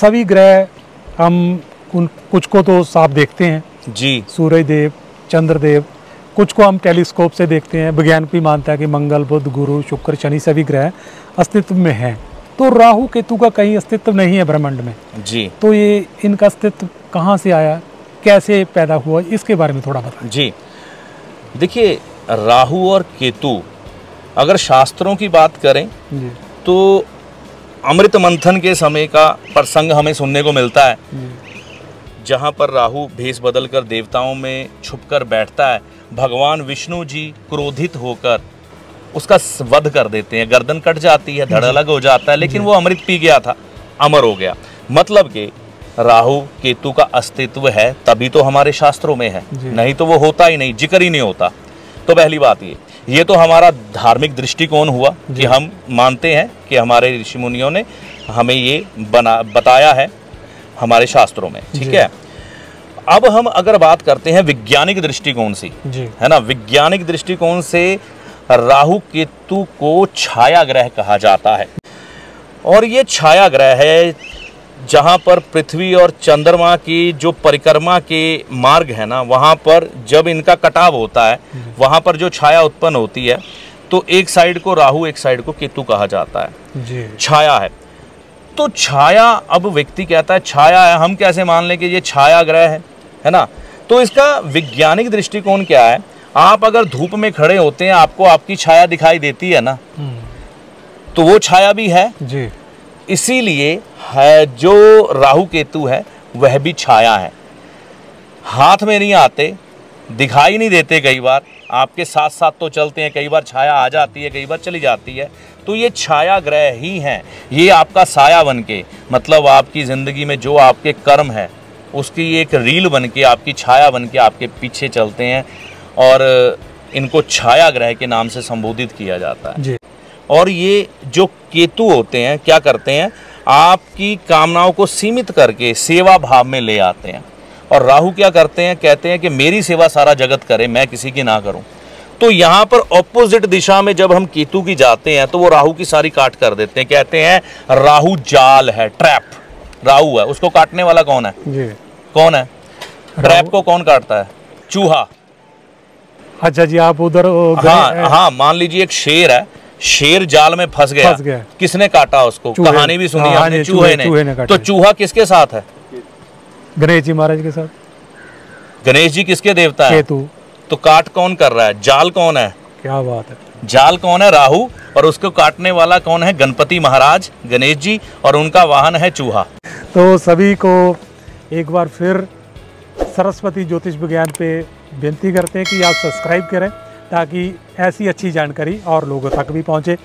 सभी ग्रह हम कुछ को तो साफ देखते हैं जी, सूर्य देव, चंद्रदेव, कुछ को हम टेलीस्कोप से देखते हैं। विज्ञान भी मानता है कि मंगल, बुध, गुरु, शुक्र, शनि सभी ग्रह अस्तित्व में हैं। तो राहु केतु का कहीं अस्तित्व नहीं है ब्रह्मांड में जी, तो ये इनका अस्तित्व कहाँ से आया, कैसे पैदा हुआ, इसके बारे में थोड़ा बताएं। जी। देखिए, राहु और केतु अगर शास्त्रों की बात करें जी तो अमृत मंथन के समय का प्रसंग हमें सुनने को मिलता है, जहाँ पर राहु भेष बदलकर देवताओं में छुपकर बैठता है। भगवान विष्णु जी क्रोधित होकर उसका वध कर देते हैं, गर्दन कट जाती है, धड़ अलग हो जाता है, लेकिन वो अमृत पी गया था, अमर हो गया। मतलब कि राहु केतु का अस्तित्व है तभी तो हमारे शास्त्रों में है, नहीं तो वो होता ही नहीं, जिक्र ही नहीं होता। तो पहली बात ये तो हमारा धार्मिक दृष्टिकोण हुआ कि हम मानते हैं कि हमारे ऋषि मुनियों ने हमें ये बताया है हमारे शास्त्रों में, ठीक है। अब हम अगर बात करते हैं वैज्ञानिक दृष्टिकोण से, है ना, वैज्ञानिक दृष्टिकोण से राहु केतु को छाया ग्रह कहा जाता है। और ये छाया ग्रह है जहाँ पर पृथ्वी और चंद्रमा की जो परिक्रमा के मार्ग है ना, वहाँ पर जब इनका कटाव होता है, वहाँ पर जो छाया उत्पन्न होती है, तो एक साइड को राहु, एक साइड को केतु कहा जाता है। छाया है तो छाया, अब व्यक्ति कहता है छाया है, हम कैसे मान लें कि ये छाया ग्रह है ना। तो इसका वैज्ञानिक दृष्टिकोण क्या है, आप अगर धूप में खड़े होते हैं, आपको आपकी छाया दिखाई देती है ना, तो वो छाया भी है जी। इसीलिए है जो राहु केतु है वह भी छाया है, हाथ में नहीं आते, दिखाई नहीं देते, कई बार आपके साथ साथ तो चलते हैं, कई बार छाया आ जाती है, कई बार चली जाती है, तो ये छाया ग्रह ही हैं। ये आपका साया बन के, मतलब आपकी ज़िंदगी में जो आपके कर्म है उसकी एक रील बन के, आपकी छाया बन के आपके पीछे चलते हैं, और इनको छाया ग्रह के नाम से संबोधित किया जाता है जी। और ये जो केतु होते हैं क्या करते हैं, आपकी कामनाओं को सीमित करके सेवा भाव में ले आते हैं। और राहु क्या करते हैं, कहते हैं कि मेरी सेवा सारा जगत करे, मैं किसी की ना करूं। तो यहाँ पर ऑपोजिट दिशा में जब हम केतु की जाते हैं तो वो राहु की सारी काट कर देते हैं। कहते हैं राहु जाल है, ट्रैप राहु है, उसको काटने वाला कौन है जी? कौन है? ट्रैप को कौन काटता है? चूहा। अच्छा जी, आप उधर हाँ, मान लीजिए एक शेर है, शेर जाल में फंस गया, किसने काटा उसको? कहानी भी सुनी हमने, चूहे ने। तो चूहा किसके साथ है? गणेश जी महाराज के साथ। गणेश जी किसके देवता है? केतु। तो काट कौन कर रहा है? जाल कौन है? क्या बात है। जाल कौन है? राहु। और उसको काटने वाला कौन है? गणपति महाराज, गणेश जी, और उनका वाहन है चूहा। तो सभी को एक बार फिर सरस्वती ज्योतिष विज्ञान पे विनती करते हैं कि आप सब्सक्राइब करें ताकि ऐसी अच्छी जानकारी और लोगों तक भी पहुंचे।